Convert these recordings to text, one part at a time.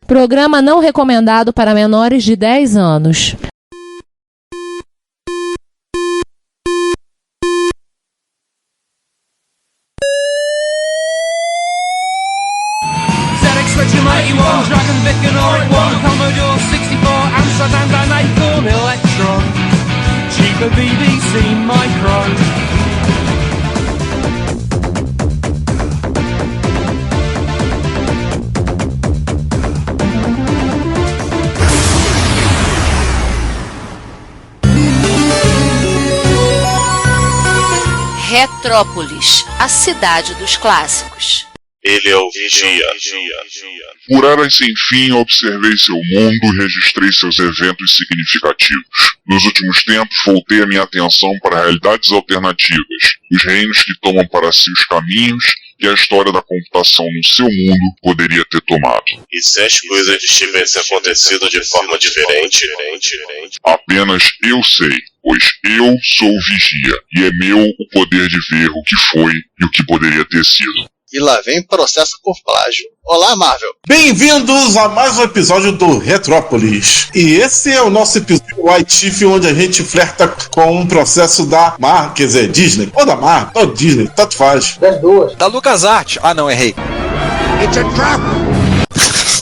Programa não recomendado para menores de 10 anos. Dragon Vic and Oric 1, Commodore 64, Amsterdam and Acorn Electron, cheaper BBC Micro. Retrópolis, a cidade dos clássicos. Ele é o Vigia. Por eras sem fim, observei seu mundo e registrei seus eventos significativos. Nos últimos tempos, voltei a minha atenção para realidades alternativas, os reinos que tomam para si os caminhos que a história da computação no seu mundo poderia ter tomado. E se as coisas tivessem acontecido de forma diferente? Apenas eu sei, pois eu sou o Vigia, e é meu o poder de ver o que foi e o que poderia ter sido. E lá vem processo por plágio. Olá, Marvel! Bem-vindos a mais um episódio do Retrópolis. E esse é o nosso episódio White Chief, onde a gente flerta com um processo da Marvel, quer dizer, Disney. Ou da Marvel, ou Disney, tanto faz. Das duas. Da LucasArts. Ah, não, errei. It's a trap!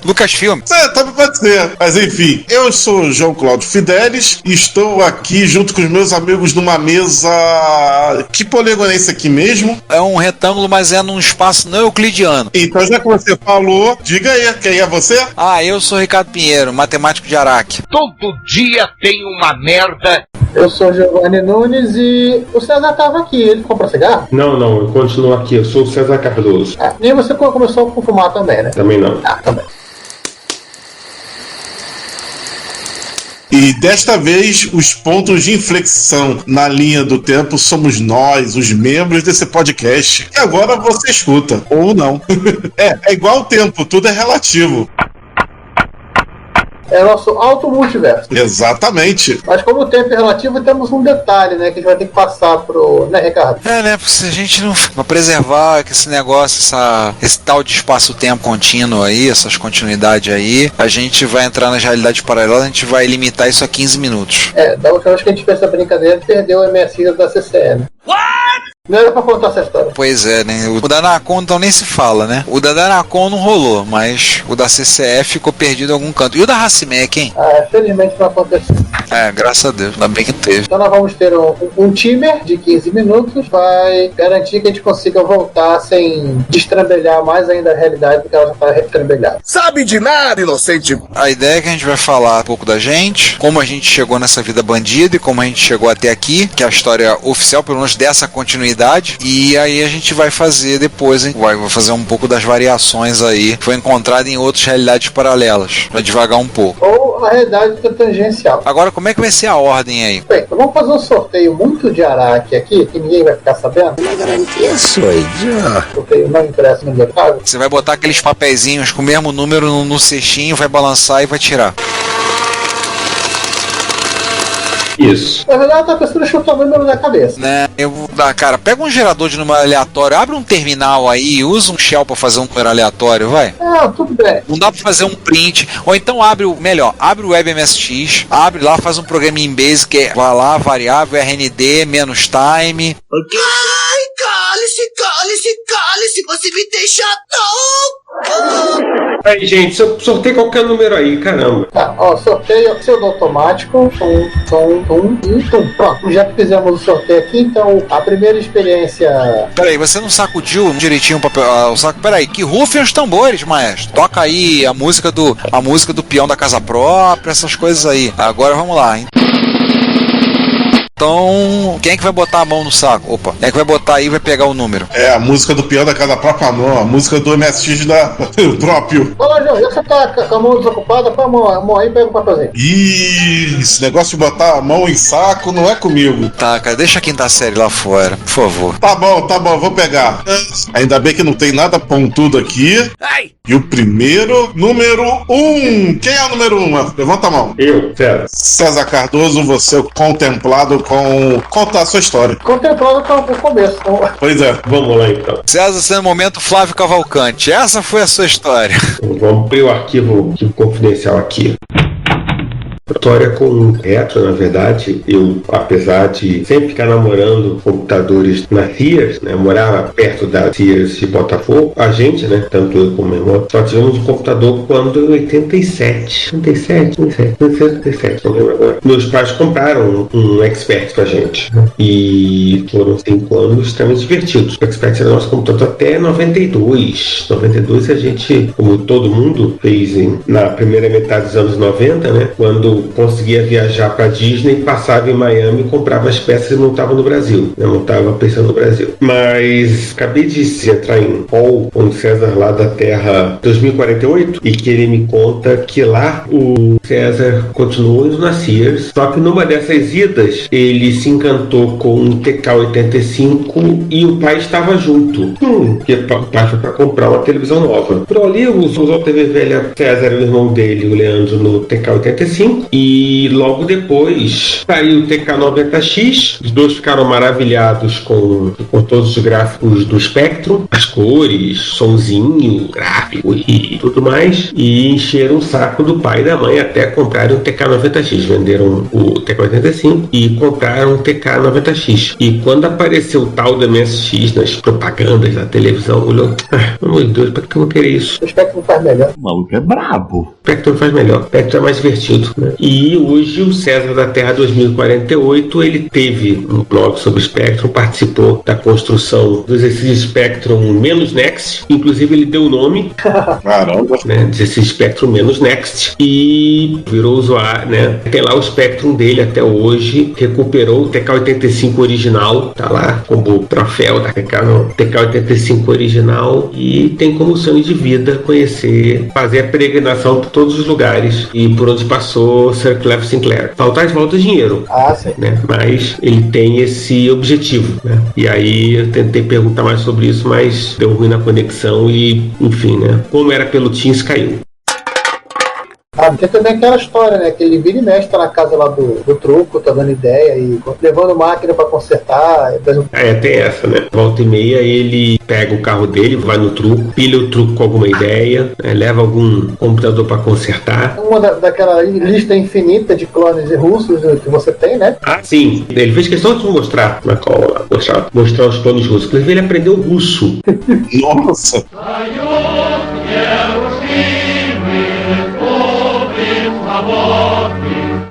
Lucasfilm. Também pode ser. Mas enfim, eu sou o João Cláudio Fidelis e estou aqui junto com os meus amigos numa mesa... Que polígono é esse aqui mesmo? É um retângulo, mas é num espaço não euclidiano. Então, já que você falou, diga aí, quem é você? Ah, eu sou Ricardo Pinheiro, matemático de Araque. Todo dia tem uma merda. Eu sou Giovanni Nunes e o César estava aqui. Ele comprou cigarro? Não, eu continuo aqui. Eu sou o César Cardoso. Nem você começou a fumar também, né? Também não. Também. E desta vez, os pontos de inflexão na linha do tempo somos nós, os membros desse podcast. E agora você escuta, ou não. É igual o tempo, tudo é relativo. É nosso auto-multiverso. Exatamente. Mas como o tempo é relativo, temos um detalhe, né? Que a gente vai ter que passar pro... Né, Ricardo? Né? Se a gente não... Pra preservar esse negócio, esse tal de espaço-tempo contínuo aí, essas continuidades aí, a gente vai entrar nas realidades paralelas, a gente vai limitar isso a 15 minutos. Da última vez que a gente fez essa brincadeira, perdeu o MSI da CCE, né? Não era pra contar essa história. Pois é, né? O da Anacon então nem se fala, né? O da Anacon não rolou, mas o da CCE ficou perdido em algum canto. E o da Racimec, hein? Felizmente não aconteceu. Graças a Deus, ainda bem que teve. Então nós vamos ter um timer de 15 minutos, vai garantir que a gente consiga voltar sem destrambelhar mais ainda a realidade do que ela já está destrambelhada. Sabe de nada, inocente! A ideia é que a gente vai falar um pouco da gente, como a gente chegou nessa vida bandida e como a gente chegou até aqui, que é a história oficial, pelo menos dessa continuidade. E aí a gente vai fazer depois, hein? Vai fazer um pouco das variações aí que foi encontrado em outras realidades paralelas, pra devagar um pouco. Ou a realidade tangencial. Agora, como é que vai ser a ordem aí? Bem, então vamos fazer um sorteio muito de Araque aqui, que ninguém vai ficar sabendo. Na garantia sou idiota. Sorteio não impresso no mercado. Você vai botar aqueles papeizinhos com o mesmo número no cestinho, vai balançar e vai tirar. Isso. Na verdade, a pessoa chuta o número na cabeça. Né? Eu vou dar, cara, pega um gerador de número aleatório, abre um terminal aí, usa um shell pra fazer um número aleatório, vai. Tudo bem. Não dá pra fazer um print. Ou então abre o WebMSX, abre lá, faz um programa em Basic, vai lá, variável, RND, menos time. Ai, cale-se, você me deixa louco! Aí, gente, sorteio qualquer número aí, caramba. Sorteio pseudo-automático, Pronto, já que fizemos o sorteio aqui, então a primeira experiência... Peraí, você não sacudiu direitinho o saco? Peraí, que rufem os tambores, maestro. Toca aí a música do peão da casa própria, essas coisas aí. Agora vamos lá, hein? Então, quem é que vai botar a mão no saco? Opa, quem é que vai botar aí e vai pegar o número? A música do peão da casa própria não, a música do MSX próprio. Olha, João, já que você tá com a mão desocupada, põe a mão aí e pega o papelzinho. Esse negócio de botar a mão em saco não é comigo. Tá, cara, deixa a quinta série lá fora, por favor. Tá bom, vou pegar. Ainda bem que não tem nada pontudo aqui. Ai! E o primeiro, número 1. Quem é o número 1? Levanta a mão. Eu, César. César Cardoso, você é o contemplado com contar a sua história. Contemplando o começo. Pois é. Vamos lá então. César sendo momento Flávio Cavalcante. Essa foi a sua história. Vamos abrir o arquivo confidencial aqui. História com retro, na verdade, eu, apesar de sempre ficar namorando computadores na Sears, né, morava perto da Sears de Botafogo, a gente, né, tanto eu como meu irmão, só tivemos um computador quando em 87, não lembro agora. Meus pais compraram um Expert pra gente, né, e foram 5 anos extremamente divertidos. O Expert era nosso computador até 92. 92 a gente, como todo mundo, fez na primeira metade dos anos 90, né, quando conseguia viajar para Disney, passava em Miami, comprava as peças e montava no Brasil. Eu montava pensando no Brasil. Mas acabei de entrar em call com o César lá da Terra 2048 e que ele me conta que lá o César continuou indo na Sears, só que numa dessas idas ele se encantou com um TK-85 e o pai estava junto. Porque o pai foi para comprar uma televisão nova. Por ali usou a TV velha César e o irmão dele, o Leandro, no TK-85 e logo depois saiu o TK-90X. Os dois ficaram maravilhados com todos os gráficos do Spectrum, as cores, sonzinho, gráfico e tudo mais, e encheram o saco do pai e da mãe até comprarem o TK-90X. Venderam o TK-85 e compraram o TK-90X. E quando apareceu o tal do MSX nas propagandas da televisão, olhou, meu Deus, para que eu vou querer isso? O Spectrum faz melhor. O maluco é brabo. O Spectrum faz melhor, o Spectrum é mais divertido, né? E hoje o César da Terra 2048, ele teve um blog sobre o Spectrum, participou da construção do exercício Spectrum menos Next, inclusive ele deu o nome, caramba, né, exercício Spectrum menos Next, e virou usuário, né? Tem lá o Spectrum dele até hoje, recuperou o TK-85 original, tá lá como troféu da TK-85 original, e tem como sonho de vida conhecer, fazer a peregrinação por todos os lugares e por onde passou Sir Clive Sinclair. Falta dinheiro, sim. Né? Mas ele tem esse objetivo, né? E aí eu tentei perguntar mais sobre isso, mas deu ruim na conexão e, enfim, né? Como era pelo Teams, caiu. Tem também aquela história, né? Que ele vira e mexe, tá na casa lá do truco, tá dando ideia e levando máquina pra consertar. Tem essa, né? Volta e meia ele pega o carro dele, vai no truco, pilha o truco com alguma ideia, né, leva algum computador pra consertar. Uma daquela lista infinita de clones russos que você tem, né? Sim. Ele fez questão de mostrar na cola, mostrar os clones russos. Inclusive ele aprendeu russo. Nossa!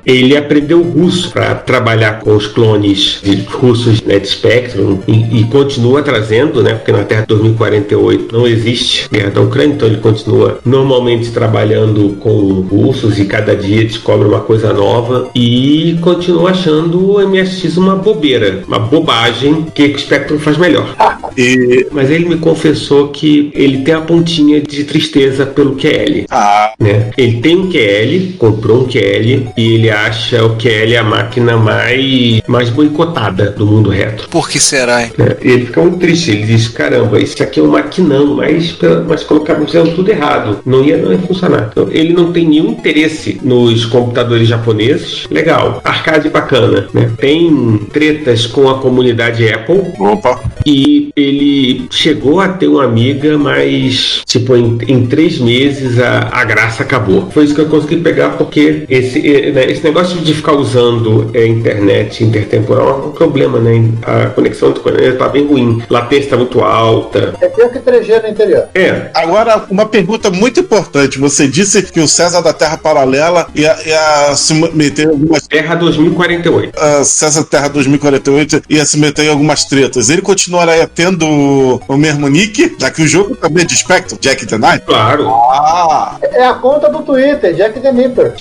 Ele aprendeu russo para trabalhar com os clones russos, né, de Spectrum e continua trazendo, né, porque na Terra 2048 não existe guerra da Ucrânia, então ele continua normalmente trabalhando com russos e cada dia descobre uma coisa nova e continua achando o MSX uma bobeira, uma bobagem que o Spectrum faz melhor. Mas ele me confessou que ele tem a pontinha de tristeza pelo QL. Né? Ele tem um QL, comprou um QL e ele acha o QL a máquina mais boicotada do mundo retro. Por que será, hein? Ele fica muito triste, ele diz, caramba, isso aqui é um maquinão, mas colocaram tudo errado, não ia funcionar. Então, ele não tem nenhum interesse nos computadores japoneses, legal, arcade bacana, né? Tem tretas com a comunidade Apple. Opa. E ele chegou a ter uma amiga, mas tipo, em 3 meses a graça acabou. Foi isso que eu consegui pegar, porque esse negócio de ficar usando a internet intertemporal é um problema, né? A conexão do internet está bem ruim, latência está muito alta. É pior que 3G no interior. Agora, uma pergunta muito importante. Você disse que o César da Terra Paralela ia se meter em algumas... Terra 2048. César da Terra 2048 ia se meter em algumas tretas. Ele continuaria tendo o mesmo nick? Já que o jogo também é de Spectrum, Jack the Knight? Claro. É a conta do Twitter, Jack the Nipper.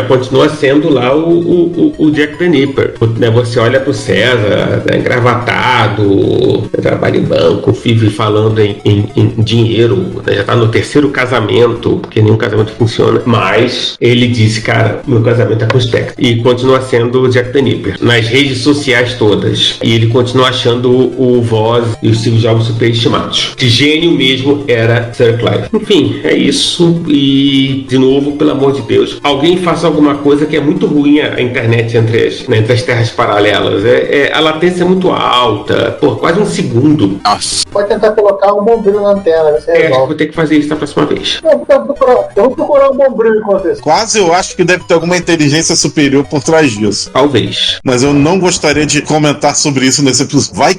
Continua sendo lá o Jack the Nipper. Você olha pro César, né, engravatado, trabalha em banco, vive falando em dinheiro, né, já tá no 3º casamento, porque nenhum casamento funciona. Mas ele disse, cara, meu casamento é com o Spectrum. E continua sendo o Jack the Nipper nas redes sociais todas. E ele continua achando o Voz e o Steve Jobs superestimados. Que gênio mesmo era Sir Clive. Enfim, é isso. E, de novo, pelo amor de de Deus, alguém faça alguma coisa que é muito ruim a internet entre as terras paralelas. A latência é muito alta, quase um segundo. Nossa. Pode tentar colocar um bombril na antena, você resolve. Vou ter que fazer isso da próxima vez. Eu vou procurar um bombril enquanto isso. Quase eu acho que deve ter alguma inteligência superior por trás disso. Talvez. Mas eu não gostaria de comentar sobre isso nesse episódio. Vai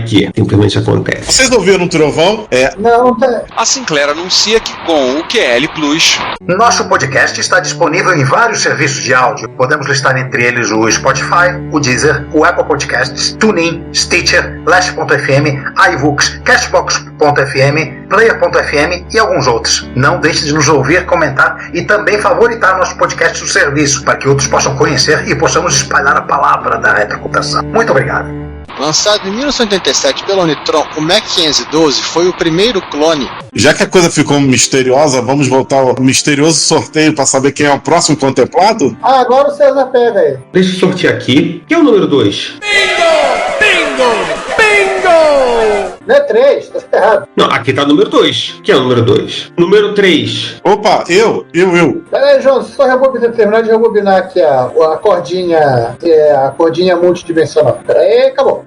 que simplesmente acontece. Vocês ouviram o trovão? Não tem. A Sinclair anuncia que com o QL Plus, nosso podcast está disponível em vários serviços de áudio. Podemos listar entre eles o Spotify, o Deezer, o Apple Podcasts, TuneIn, Stitcher, Last.fm, iVoox, Cashbox.fm, Player.fm e alguns outros. Não deixe de nos ouvir, comentar e também favoritar nosso podcast no serviço, para que outros possam conhecer e possamos espalhar a palavra da retrocomputação. Muito obrigado. Lançado em 1987 pela Unitron, o Mac 512 foi o primeiro clone. Já que a coisa ficou misteriosa, vamos voltar ao misterioso sorteio para saber quem é o próximo contemplado? Agora o César pega aí. Deixa eu sortear aqui. Quem é o número 2? Não é 3, tá errado. Não, aqui tá o número 2. Quem é o número 2? Número 3. Opa, eu. Pera aí, João, só terminar de rebobinar aqui a cordinha, a cordinha multidimensional. Pera aí, acabou.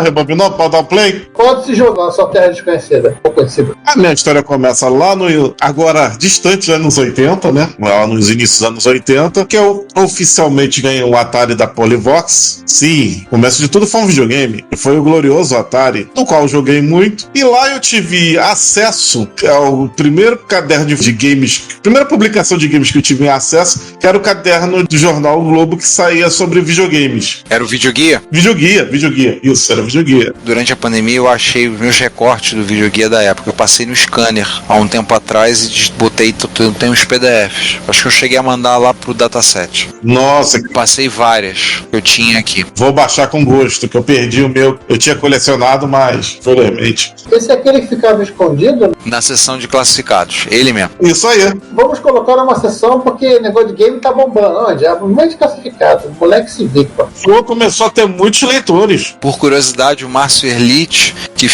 Rebobinou, pode dar o play? Pode se jogar na sua terra desconhecida, ou conhecida. A minha história começa lá no, agora, distante anos 80, né? Lá nos inícios dos anos 80, que eu oficialmente ganhei um Atari da Polivox. Sim, o começo de tudo foi um videogame. Foi o glorioso Atari, no qual eu joguei muito. E lá eu tive acesso ao primeiro caderno de games, primeira publicação de games que eu tive acesso, que era o caderno do jornal o Globo que saía sobre videogames. Era o Videoguia? Videoguia. Isso, era Videoguia. Durante a pandemia eu achei os meus recortes do Videoguia da época. Eu passei no scanner há um tempo atrás e botei, tem uns PDFs. Acho que eu cheguei a mandar lá pro dataset. Nossa. Passei várias que eu tinha aqui. Vou baixar com gosto, que eu perdi o meu. Eu tinha colecionado, mas infelizmente. Esse é aquele que ficava escondido? Na seção de classificados. Ele mesmo. Isso aí. Vamos colocar numa seção porque negócio de game tá bombando. Onde? É muito classificado. O moleque se vê, pô. Começou a ter muitos leitores. Por curiosidade, o Márcio Erlich, que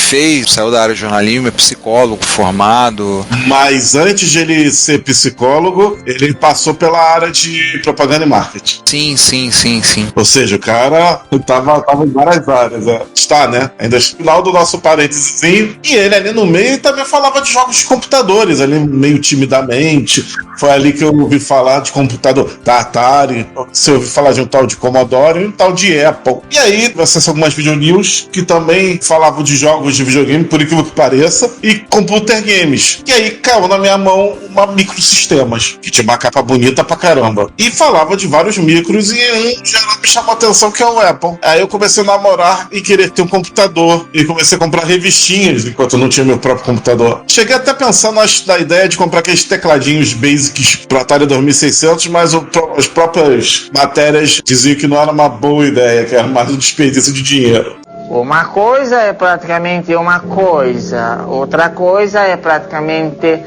saiu da área de jornalismo, é psicólogo formado. Mas antes de ele ser psicólogo, ele passou pela área de propaganda e marketing. Sim. Ou seja, o cara tava em várias áreas. Está, né? Ainda no final do nosso parênteses. E ele ali no meio também falava de jogos de computadores, ali meio timidamente. Foi ali que eu ouvi falar de computador da Atari. Você ouviu falar de um tal de Commodore e um tal de Apple. E aí, acesso algumas videonews que também falavam de jogos de videogame, por incrível que pareça, e computer games. E aí caiu na minha mão uma Microsistemas, que tinha uma capa bonita pra caramba. E falava de vários micros e um geral me chamou a atenção, que é o Apple. Aí eu comecei a namorar e querer ter um computador. E comecei a comprar revistinhas enquanto eu não tinha meu próprio computador. Cheguei até a pensar na ideia de comprar aqueles tecladinhos basics pro Atari 2600, mas as próprias matérias diziam que não era uma boa ideia, que era mais um desperdício de dinheiro. Uma coisa é praticamente uma coisa, outra coisa é praticamente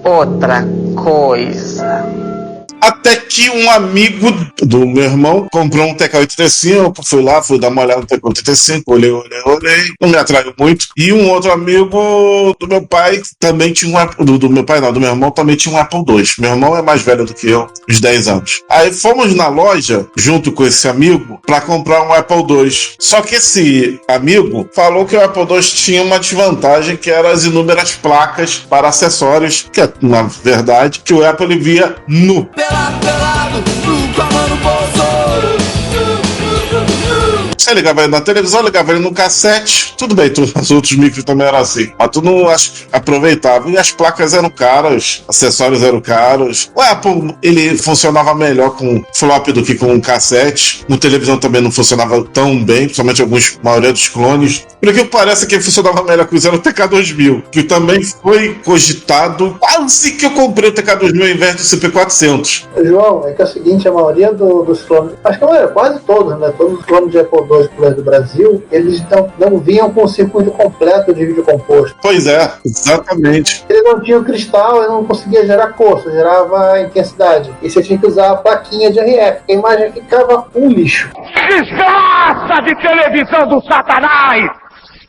outra coisa. Até que um amigo do meu irmão comprou um TK-85, fui dar uma olhada no TK-85, olhei, não me atraiu muito. E um outro amigo do meu pai também tinha um Apple, do meu irmão também tinha um Apple II. Meu irmão é mais velho do que eu, uns 10 anos. Aí fomos na loja, junto com esse amigo, para comprar um Apple II. Só que esse amigo falou que o Apple II tinha uma desvantagem, que eram as inúmeras placas para acessórios, que é, na verdade, que o Apple via nu. Pelado, com a mão no bolso. Você ligava ele na televisão, ligava ele no cassete, tudo bem, os outros micros também eram assim, mas tu não aproveitava. E as placas eram caras, acessórios eram caros. O Apple, ele funcionava melhor com flop do que com cassete. No televisão também não funcionava tão bem, principalmente a maioria dos clones. Por que parece que funcionava melhor com o Zero TK2000, que também foi cogitado. Quase que eu comprei o TK2000 ao invés do CP400. João, é que é o seguinte, a maioria dos clones, acho que a maioria, quase todos, né? Todos os clones de Apple II do Brasil, eles não vinham com o circuito completo de vídeo composto. Pois é, exatamente. Ele não tinha o cristal, ele não conseguia gerar cor, só gerava intensidade. E você tinha que usar a plaquinha de RF, a imagem ficava um lixo. Desgraça de televisão do Satanás!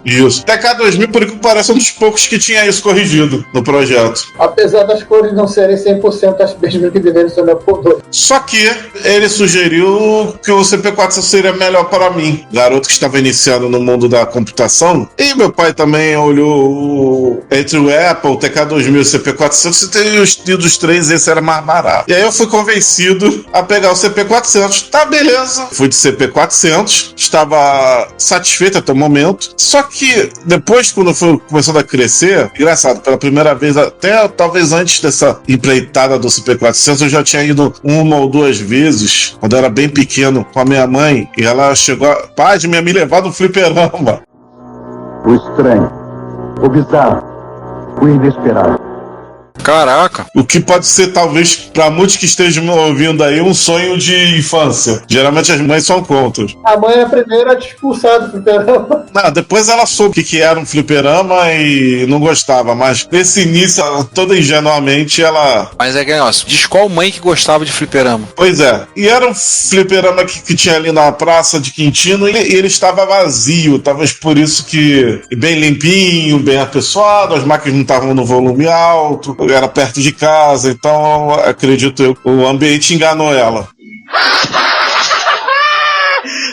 Isso. TK2000, por que parece, um dos poucos que tinha isso corrigido no projeto. Apesar das cores não serem 100% as mesmas que deveriam ser no Apple II. Só que ele sugeriu que o CP400 seria melhor para mim, garoto que estava iniciando no mundo da computação. E meu pai também olhou entre o Apple, o TK2000 e o CP400 e dos três esse era mais barato. E aí eu fui convencido a pegar o CP400. Tá, beleza. Fui de CP400, estava satisfeito até o momento. Só que depois, quando eu fui começando a crescer, engraçado, pela primeira vez, até talvez antes dessa empreitada do CP400, eu já tinha ido uma ou duas vezes, quando eu era bem pequeno, com a minha mãe, e ela chegou, pai, de me levar no fliperama. O estranho, o bizarro, o inesperado. Caraca. O que pode ser, talvez, para muitos que estejam me ouvindo aí, um sonho de infância. Geralmente as mães são contra. A mãe é a primeira a te expulsar do fliperama. Não, depois ela soube o que era um fliperama e não gostava, mas nesse início, toda ingenuamente, ela... Mas é que negócio, diz qual mãe que gostava de fliperama? Pois é. E era um fliperama que tinha ali na praça de Quintino e ele estava vazio. Talvez por isso que... bem limpinho, bem apessoado, as máquinas não estavam no volume alto, era perto de casa, então acredito eu, o ambiente enganou ela.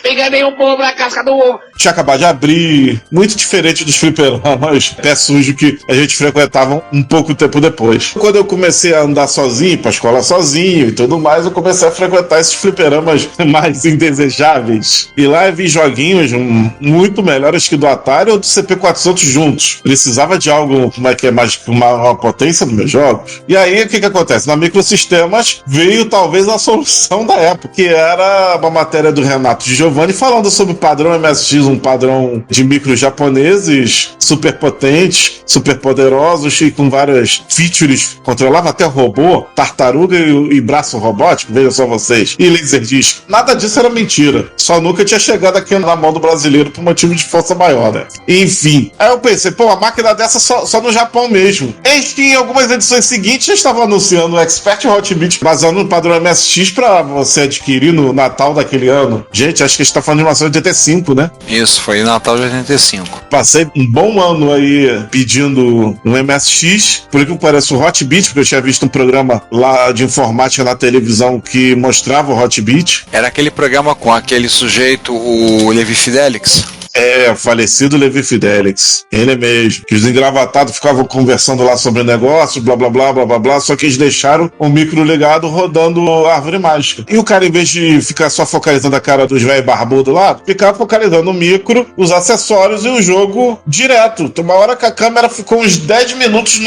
Enganei um povo na casca do ovo. Tinha acabado de abrir, muito diferente dos fliperamas pé sujo que a gente frequentava um pouco tempo depois. Quando eu comecei a andar sozinho, pra escola sozinho e tudo mais, eu comecei a frequentar esses fliperamas mais indesejáveis. E lá eu vi joguinhos muito melhores que do Atari ou do CP400 juntos. Precisava de algo que é mais uma potência nos meus jogos. E aí, o que acontece? Na Microsistemas veio talvez a solução da época, que era uma matéria do Renato de Giovanni falando sobre o padrão MSX, um padrão de micros japoneses super potentes, super poderosos e com várias features, controlava até robô, tartaruga e braço robótico, vejam só vocês, e laserdisc. Nada disso era mentira, só nunca tinha chegado aqui na mão do brasileiro por motivo de força maior, né? Enfim, aí eu pensei, pô, a máquina dessa só no Japão mesmo. Eis que em algumas edições seguintes já estavam anunciando o Expert Hot Beat baseado no padrão MSX pra você adquirir no Natal daquele ano. Gente, acho que a gente tá falando de 1985, né? Isso, foi Natal de 85. Passei um bom ano aí pedindo um MSX, por que parece o Hot Beat, porque eu tinha visto um programa lá de informática na televisão que mostrava o Hot Beat. Era aquele programa com aquele sujeito, o Levi Fidelix? É, falecido Levi Fidelix. Ele mesmo. Que os engravatados ficavam conversando lá sobre negócio, blá blá blá blá blá blá, só que eles deixaram o micro ligado rodando Árvore Mágica. E o cara, em vez de ficar só focalizando a cara dos velhos barbudos lá, ficava focalizando o micro, os acessórios e o jogo direto. Tem uma hora que a câmera ficou uns 10 minutos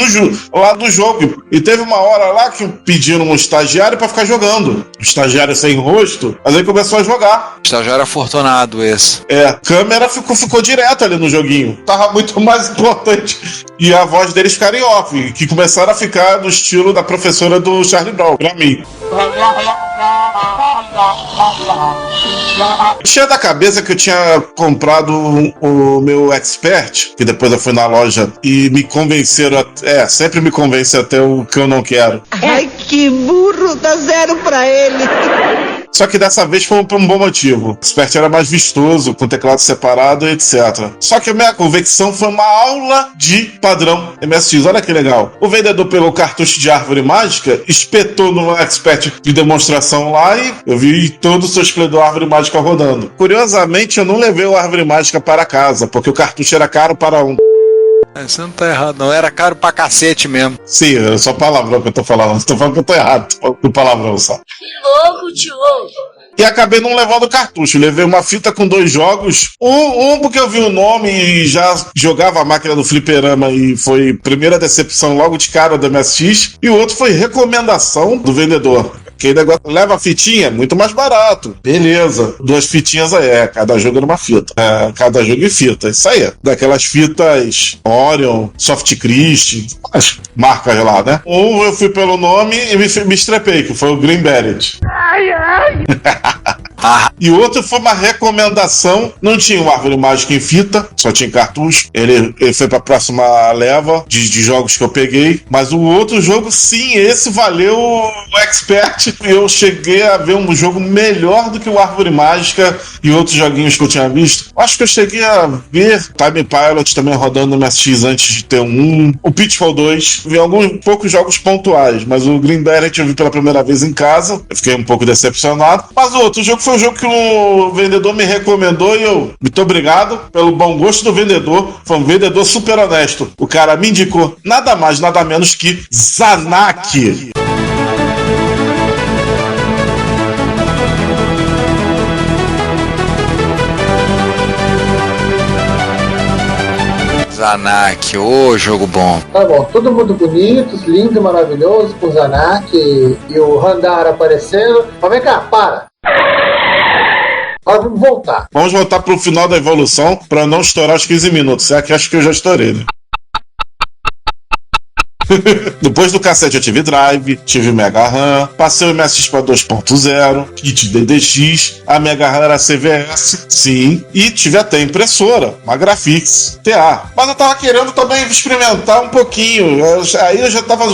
lá do jogo. E teve uma hora lá que pediram um estagiário pra ficar jogando. O estagiário sem rosto, mas aí começou a jogar. O estagiário afortunado esse. É, câmera ficou direto ali no joguinho. Tava muito mais importante. E a voz deles ficaram em off, que começaram a ficar no estilo da professora do Charlie Brown, pra mim. Tinha da cabeça que eu tinha comprado o meu Expert, que depois eu fui na loja e me convenceram, sempre me convence até o que eu não quero. Ai, que burro, dá 0 pra ele. Só que dessa vez foi por um bom motivo. O Expert era mais vistoso, com teclado separado, etc. Só que a minha convicção foi uma aula de padrão MSX. Olha que legal. O vendedor pegou o cartucho de Árvore Mágica, espetou no Expert de demonstração lá e eu vi todo o seu esplendor Árvore Mágica rodando. Curiosamente, eu não levei o Árvore Mágica para casa, porque o cartucho era caro para um. Você não tá errado, não. Era caro pra cacete mesmo. Sim, é só palavrão que eu tô falando. Não tô falando que eu tô errado. Tô falando palavrão só. Que louco, tio. E acabei não levando o cartucho. Levei uma fita com 2 jogos. Um porque eu vi o nome e já jogava a máquina do fliperama e foi primeira decepção logo de cara do MSX. E o outro foi recomendação do vendedor. Que negócio leva a fitinha, muito mais barato. Beleza. 2 fitinhas aí, cada jogo era uma fita. Cada jogo em fita, isso aí. Daquelas fitas Orion, Soft Christ, as marcas lá, né? Eu fui pelo nome e me estrepei, que foi o Green Beret. Ai, ai. E outro foi uma recomendação. Não tinha o Árvore Mágica em fita, só tinha cartucho. Ele foi pra próxima leva de jogos que eu peguei. Mas o outro jogo, sim, esse valeu o Expert. Eu cheguei a ver um jogo melhor do que o Árvore Mágica e outros joguinhos que eu tinha visto. Acho que eu cheguei a ver Time Pilot também rodando no MSX antes de ter um. O Pitfall 2. Vi alguns poucos jogos pontuais, mas o Green Beret eu vi pela primeira vez em casa. Eu fiquei um pouco decepcionado. Mas o outro jogo foi um jogo que o vendedor me recomendou e eu muito obrigado pelo bom gosto do vendedor. Foi um vendedor super honesto. O cara me indicou nada mais, nada menos que Zanak. Zanak, jogo bom. Tá bom, todo mundo bonito, lindo, maravilhoso, com o Zanak e o Randar aparecendo. Mas vem cá, para! Agora vamos voltar. Vamos voltar pro final da evolução pra não estourar os 15 minutos. É que acho que eu já estourei, né? Depois do cassete eu tive Drive, tive Mega RAM, passei o MSX para 2.0, kit DDX, a Mega RAM era CVS, sim, e tive até impressora, uma Graphics TA. Mas eu tava querendo também experimentar um pouquinho, aí eu já tava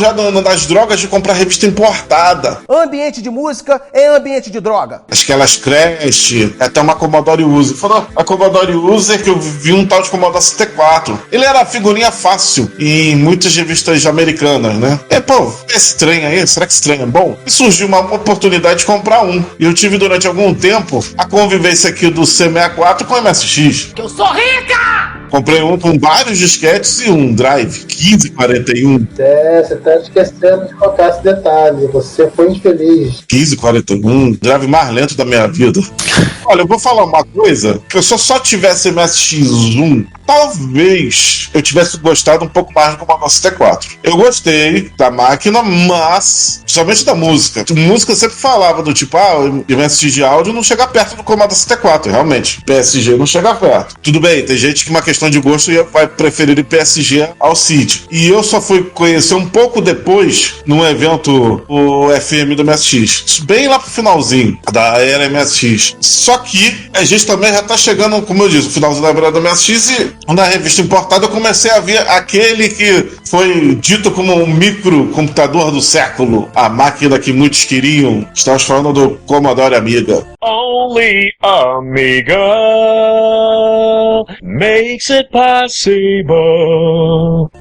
nas drogas de comprar revista importada. Ambiente de música é ambiente de droga. Aquelas Crash, até uma Commodore User. Falou, a Commodore User que eu vi um tal de Commodore 64. Ele era figurinha fácil em muitas revistas americanas, né? Esse trem aí, será que esse trem é bom? E surgiu uma oportunidade de comprar um. E eu tive durante algum tempo a convivência aqui do C64 com o MSX. Que eu sou rica! Comprei um com vários disquetes e um drive, 1541. Você tá esquecendo de contar esse detalhe. Você foi infeliz. 1541, drive mais lento da minha vida. Olha, eu vou falar uma coisa, que eu só tivesse MSX1, talvez eu tivesse gostado um pouco mais do Commodore 64. Eu gostei da máquina, mas principalmente da música. Música eu sempre falava do tipo, o MSX de áudio não chega perto do Commodore 64, realmente. PSG não chega perto. Tudo bem, tem gente que uma questão de gosto vai preferir o PSG ao CID. E eu só fui conhecer um pouco depois, num evento, o FM do MSX. Bem lá pro finalzinho da era MSX. Só que a gente também já tá chegando, como eu disse, no finalzinho da era do MSX, e na revista importada eu comecei a ver aquele que foi dito como um microcomputador do século, a máquina que muitos queriam. Estamos falando do Commodore Amiga. Only Amiga makes it possible.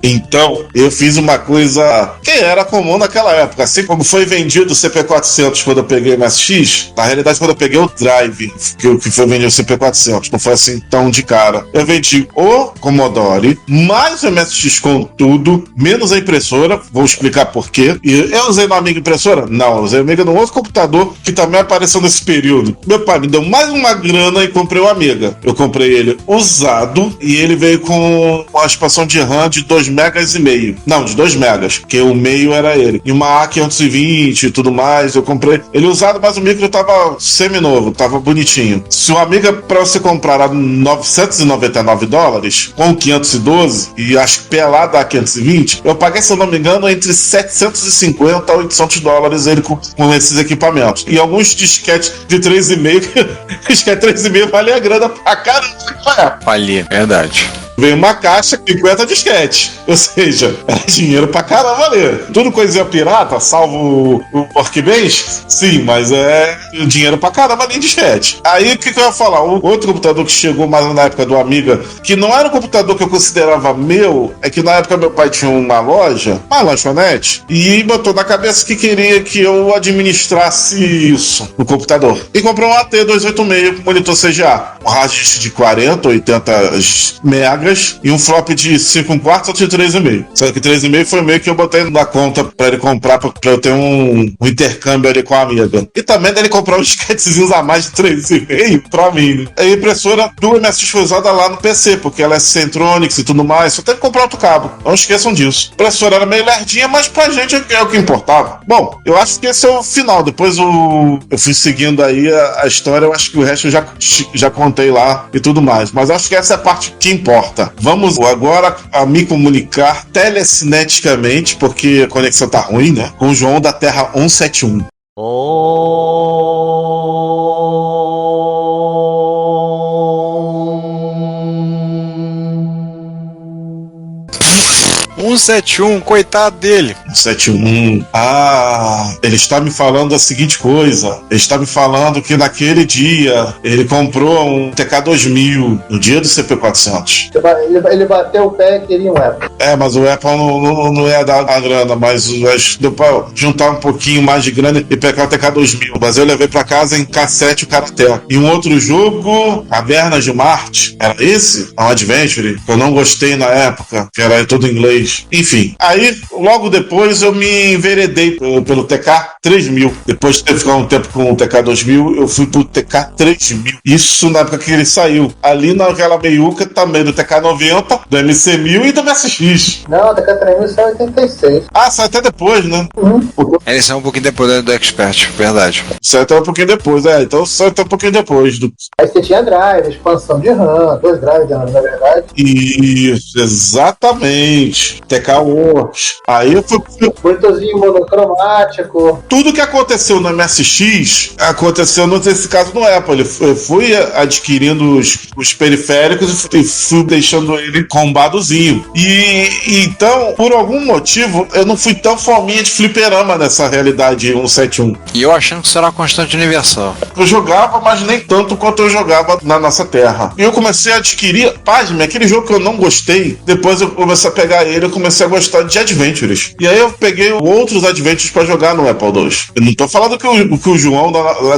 Então, eu fiz uma coisa que era comum naquela época. Assim como foi vendido o CP400 quando eu peguei o MSX, na realidade quando eu peguei o Drive, que foi vendido o CP400, não foi assim tão de cara. Eu vendi o Commodore, mais o MSX com tudo, menos a impressora, vou explicar por quê. E eu usei no Amiga impressora? Não, eu usei no Amiga num outro computador que também apareceu nesse período. Meu pai me deu mais uma grana e comprei o Amiga. Eu comprei ele usado e ele veio com uma expansão de RAM de 2,5 megas. Não, de 2 megas, que o meio era ele. E uma A520 e tudo mais, eu comprei ele usado, mas o micro tava semi-novo, tava bonitinho. Se o Amiga pra você comprar a $999, com 512, e acho que pelado a 520, eu paguei, se eu não me engano, entre 750 a $800 ele com esses equipamentos. E alguns disquetes de 3,5, disquete 3,5 vale a grana pra caramba. Valia, verdade. Veio uma caixa, 50 disquete. Ou seja, era dinheiro pra caramba ali. Tudo coisinha pirata, salvo o Workbench? Sim, mas é dinheiro pra caramba ali em disquete. Aí o que eu ia falar? O outro computador que chegou mais na época do Amiga, que não era um computador que eu considerava meu, é que na época meu pai tinha uma loja, uma lanchonete, e botou na cabeça que queria que eu administrasse isso no computador. E comprou um AT286 com monitor CGA. Um RAID de 40, 80 megas e um flop de 5/4 ou de 3,5. Só que 3,5 foi o meio que eu botei na conta pra ele comprar, pra eu ter um intercâmbio ali com a Amiga. E também dele comprar uns disquetezinhos a mais de 3,5 pra mim. A impressora do MSX foi usada lá no PC, porque ela é Centronics e tudo mais, só teve que comprar outro cabo. Não esqueçam disso. A impressora era meio lerdinha, mas pra gente é o que importava. Bom, eu acho que esse é o final. Depois eu fui seguindo aí a história, eu acho que o resto eu já contei lá e tudo mais. Mas eu acho que essa é a parte que importa. Vamos agora a me comunicar telecineticamente, porque a conexão tá ruim, né? Com o João da Terra 171. 171, coitado dele. 171. Ele está me falando a seguinte coisa. Ele está me falando que naquele dia ele comprou um TK2000 no dia do CP400. Ele bateu o pé e queria um Apple. Mas o Apple não ia dar a grana, mas deu pra juntar um pouquinho mais de grana e pegar o TK2000. Mas eu levei pra casa em cassete o Karaté. E um outro jogo, Cavernas de Marte, era esse? Um Adventure, que eu não gostei na época, que era todo em inglês. Enfim, aí logo depois eu me enveredei pelo TK3000. Depois de ter ficado um tempo com o TK2000, eu fui pro TK3000. Isso na época que ele saiu. Ali naquela meiuca também do TK90, do MC1000 e do MSX. Não, o TK3000 saiu em 86. Sai até depois, né? Ele saiu um pouquinho depois do Expert, verdade. Saiu até um pouquinho depois, então saiu até um pouquinho depois. Aí você tinha drive, expansão de RAM, 2 drives de RAM, na verdade. Isso, exatamente. TK-Works. Aí eu fui... Monitorzinho monocromático. Tudo que aconteceu no MSX, aconteceu nesse caso no Apple. Eu fui adquirindo os periféricos e fui deixando ele combadozinho. E então, por algum motivo, eu não fui tão fominha de fliperama nessa realidade 171. E eu achando que isso era uma constante universal. Eu jogava, mas nem tanto quanto eu jogava na nossa terra. E eu comecei a adquirir, pasme, aquele jogo que eu não gostei, depois eu comecei a pegar ele, eu comecei a gostar de Adventures. E aí eu peguei outros Adventures pra jogar no Apple II. Eu não tô falando que o João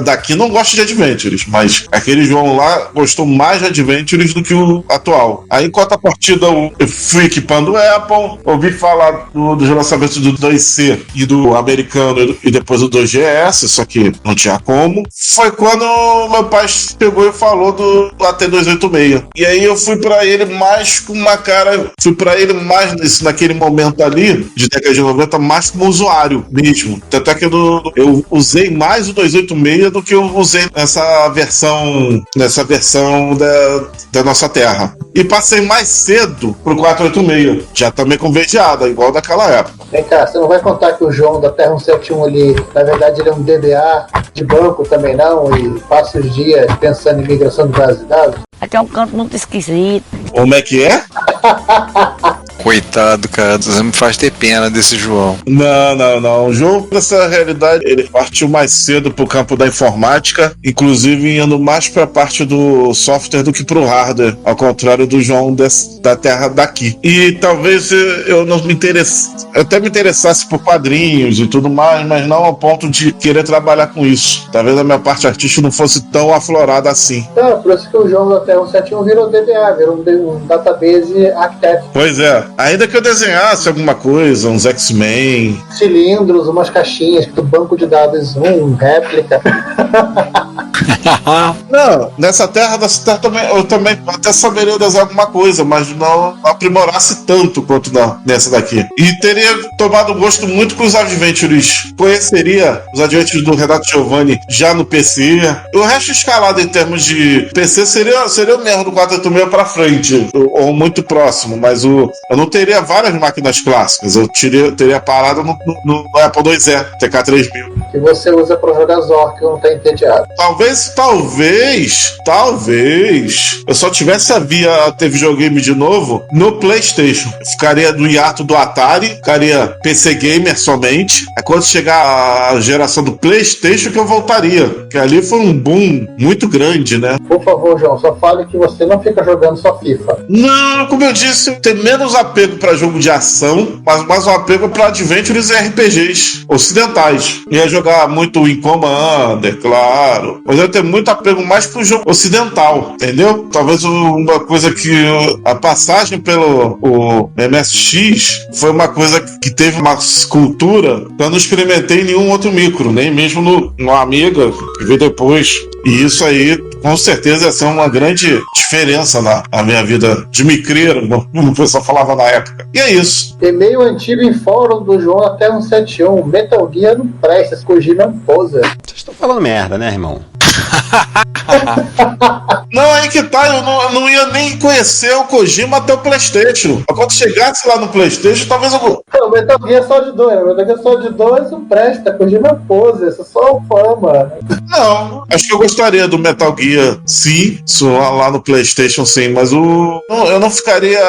daqui não gosta de Adventures, mas aquele João lá gostou mais de Adventures do que o atual. Aí, enquanto a partida eu fui equipando o Apple, ouvi falar dos lançamentos do 2C e do americano e depois do 2GS, só que não tinha como. Foi quando meu pai pegou e falou do AT286. E aí eu fui pra ele mais com uma cara... Fui pra ele mais naquele momento ali, de década de 90, mais como usuário mesmo. Tanto é que eu usei mais o 286 do que eu usei nessa versão da nossa terra. E passei mais cedo pro 486. Já também com VGA, igual daquela época. Vem cá, você não vai contar que o João da Terra 171 ali, na verdade ele é um DBA de banco também não, e passa os dias pensando em migração de base de dados? Aqui é um canto muito esquisito. Como é que é? Coitado, cara, você me faz ter pena desse João. Não. O João, nessa realidade, ele partiu mais cedo pro campo da informática, inclusive indo mais pra parte do software do que pro hardware, ao contrário do João da terra daqui. E talvez eu não me interessasse, até me interessasse por quadrinhos e tudo mais, mas não ao ponto de querer trabalhar com isso. Talvez a minha parte artística não fosse tão aflorada assim. Por isso que o João da Terra 171 virou DBA, virou um database arquiteto. Pois é. Ainda que eu desenhasse alguma coisa, uns X-Men... Cilindros, umas caixinhas do banco de dados, réplica. Não, nessa terra eu também até saberia desenhar alguma coisa, mas não aprimorasse tanto quanto nessa daqui. E teria tomado gosto muito com os Adventures. Conheceria os Adventures do Renato Giovanni já no PC. O resto escalado em termos de PC seria o mesmo do 486 pra frente, ou muito próximo, mas eu não teria várias máquinas clássicas. Eu teria parado no Apple IIe, TK3000. Que você usa pra jogar Zork, que não tá entediado. Talvez eu só tivesse a ter videogame de novo no PlayStation. Eu ficaria no hiato do Atari, ficaria PC Gamer somente. É quando chegar a geração do PlayStation que eu voltaria. Que ali foi um boom muito grande, né? Por favor, João, só fale que você não fica jogando só FIFA. Não, como eu disse, eu tenho menos apego pra jogo de ação, mas mais um apego pra Adventures e RPGs ocidentais. Ia jogar muito Wing Commander, claro, mas eu tenho muito apego mais pro jogo ocidental, entendeu? Talvez uma coisa que a passagem pelo MSX foi uma coisa que teve uma cultura que eu não experimentei em nenhum outro micro, nem mesmo no Amiga, que veio depois. E isso aí, com certeza, ia ser uma grande diferença na minha vida de micreiro, como o pessoal falava na época. E é isso. E-mail antigo em fórum do João até 171. Metal Gear não presta, esse Kojima é um poser. Vocês estão falando merda, né, irmão? Não, aí que tá, eu não ia nem conhecer o Kojima até o PlayStation. Quando chegasse lá no PlayStation, talvez eu... Não, Metal Gear Solid 2, Metal Gear Solid 2 não presta, Kojima é pose, isso é só fã, mano. Não, acho que eu gostaria do Metal Gear, sim, lá no PlayStation, sim, mas eu não ficaria...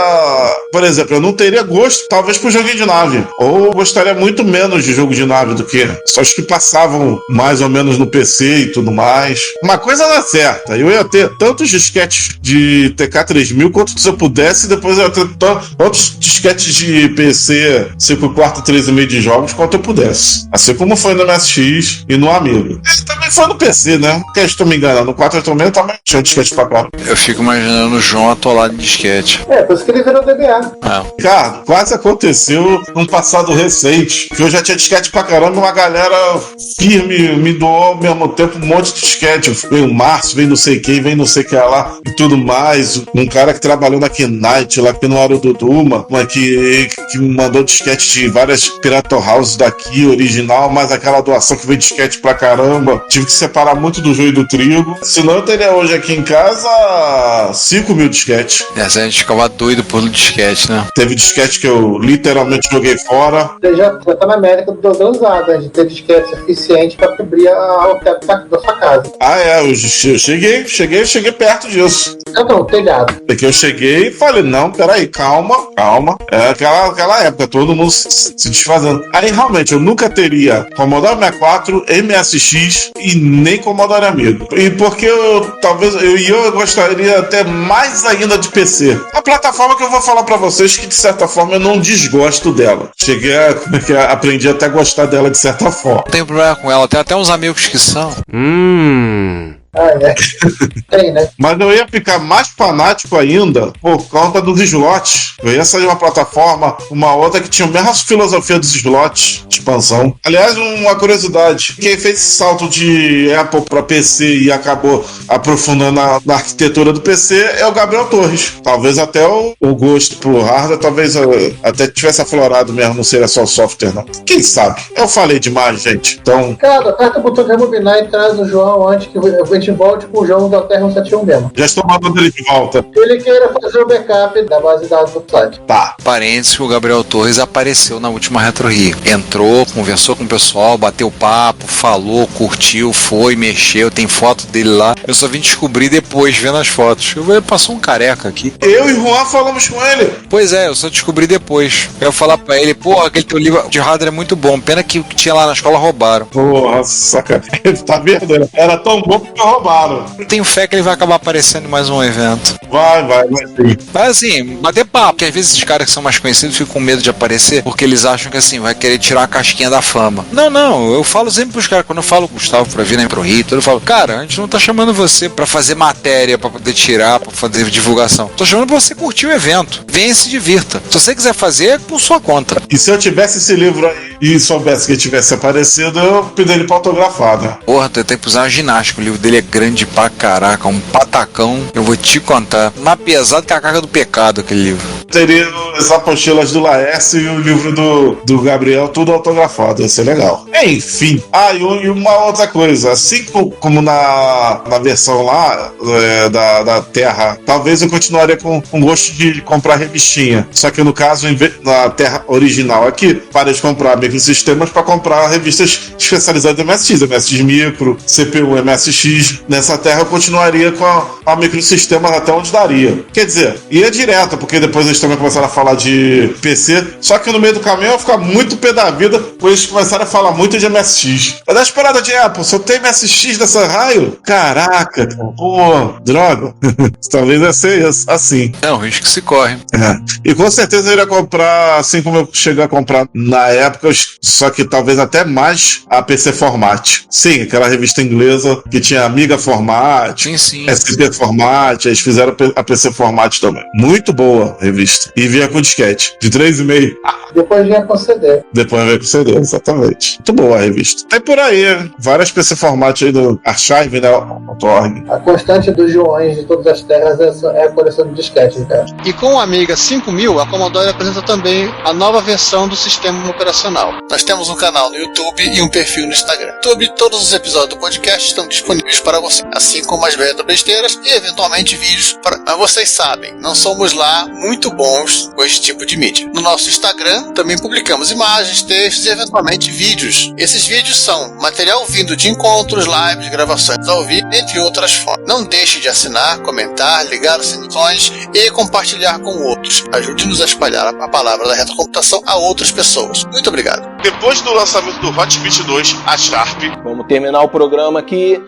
Por exemplo, eu não teria gosto, talvez, pro joguinho de nave. Ou gostaria muito menos de jogo de nave do que só os que passavam mais ou menos no PC e tudo mais. Uma coisa era certa, eu ia ter tantos disquetes de TK3000 quanto se eu pudesse, depois eu ia ter tantos disquetes de PC 5/4, 3,5 de jogos quanto eu pudesse. Assim como foi no MSX e no Amiga. Também foi no PC, né? Porque eu estou me enganando, no 486 também tinha disquete pra cá. Eu fico imaginando o João atolado em disquete. Por isso que ele virou DBA. Cara, quase aconteceu num passado recente, que eu já tinha disquete pra caramba e uma galera firme me doou ao mesmo tempo um monte de disquete. Veio o Márcio, veio não sei quem, veio não sei o que lá e tudo mais. Um cara que trabalhou na Knight, lá que não era o Duduma, mas que me mandou disquete de várias Pirata House daqui, original, mas aquela doação que veio disquete pra caramba. Tive que separar muito do joio e do trigo. Senão eu teria hoje aqui em casa 5.000 disquetes. A gente ficava doido por disquete, né? Teve disquete que eu literalmente joguei fora. Você já tá na América do usada, de ter disquete suficiente pra cobrir o teto da sua casa. Eu cheguei perto disso. Não, telhado. Porque eu cheguei e falei, não, peraí, calma. É aquela época, todo mundo se desfazendo. Aí realmente eu nunca teria Commodore 64, MSX e nem Commodore Amiga. E porque eu gostaria até mais ainda de PC. A plataforma que eu vou falar pra vocês que de certa forma eu não desgosto dela. Aprendi até a gostar dela de certa forma. Não tenho problema com ela, tem até uns amigos que são. Tem, né? Mas eu ia ficar mais fanático ainda por conta dos slots. Eu ia sair uma plataforma, uma outra que tinha a mesma filosofia dos slots de expansão. Aliás, uma curiosidade: quem fez esse salto de Apple para PC e acabou aprofundando na arquitetura do PC é o Gabriel Torres. Talvez até o gosto pro hardware, talvez até tivesse aflorado mesmo, não seria só o software, não. Quem sabe? Eu falei demais, gente. Então. Cara, aperta o botão de rebobinar e traz o João antes que a gente volte com o João da Terra 171 mesmo. Já estou mandando ele de volta. Ele queira fazer o backup da base de dados do site. Tá. Parênteses, o Gabriel Torres apareceu na última Retro Rio. Entrou, conversou com o pessoal, bateu papo, falou, curtiu, foi, mexeu, tem foto dele lá. Eu só vim descobrir depois, vendo as fotos. Passou um careca aqui. Eu e o Juan falamos com ele. Pois é, eu só descobri depois. Eu ia falar pra ele, aquele teu livro de hardware é muito bom. Pena que o que tinha lá na escola roubaram. Porra, sacanagem. Tá vendo? Era tão bom que roubaram. Tenho fé que ele vai acabar aparecendo em mais um evento. Vai sim. Mas assim, bater papo, porque às vezes esses caras que são mais conhecidos ficam com medo de aparecer, porque eles acham que assim, vai querer tirar a casquinha da fama. Não, eu falo sempre pros caras, quando eu falo com o Gustavo pra vir na Pro Rio, eu falo, cara, a gente não tá chamando você pra fazer matéria, pra poder tirar, pra fazer divulgação. Tô chamando pra você curtir o evento. Venha e se divirta. Se você quiser fazer, é por sua conta. E se eu tivesse esse livro aí e soubesse que ele tivesse aparecido, eu pediria ele pra autografar, né? Porra, tu tem que usar uma ginástica. O livro dele é grande pra caraca, um patacão. Eu vou te contar. Mais pesado que a carga do pecado, aquele livro. Teria as apostilas do Laércio e o livro do Gabriel, tudo autografado. Ia ser legal. Enfim. E uma outra coisa. Assim como na versão lá da Terra, talvez eu continuaria com gosto de comprar revistinha. Só que no caso, na Terra original aqui, parei de comprar microsistemas para comprar revistas especializadas em MSX Micro, CPU, MSX. Nessa Terra eu continuaria com a microsistemas até onde daria. Quer dizer, ia direto, porque depois eles também começaram a falar de PC, só que no meio do caminho eu ia ficar muito pé da vida, pois eles começaram a falar muito de MSX. É da esperada de Apple, se eu tenho MSX dessa raio, caraca, droga. Talvez ia ser assim. É um risco que se corre. E com certeza eu iria comprar, assim como eu cheguei a comprar na época, só que talvez até mais a PC Format. Sim, aquela revista inglesa que tinha Amiga Format, sim. SP Format, eles fizeram a PC Format também. Muito boa a revista. E vinha com disquete, de 3,5. Depois vinha com CD. Depois veio com CD, exatamente. Muito boa a revista. Tem por aí, várias PC formatos aí do Archive, né? .org. A constante dos joões de todas as terras é a coleção de disquetes, cara. E com o Amiga 5000, a Commodore apresenta também a nova versão do sistema operacional. Nós temos um canal no YouTube e um perfil no Instagram. No YouTube, todos os episódios do podcast estão disponíveis para você, assim como as besteiras e eventualmente vídeos. Mas vocês sabem, não somos lá muito bons com esse tipo de mídia. No nosso Instagram também publicamos imagens, textos e eventualmente vídeos. Esses vídeos são material vindo de encontros, lives, gravações ao vivo, entre outras formas. Não deixe de assinar, comentar, ligar os sininhos e compartilhar com outros. Ajude-nos a espalhar a palavra da retrocomputação a outras pessoas. Muito obrigado. Depois do lançamento do Hotbit 2, a Sharp... Vamos terminar o programa aqui.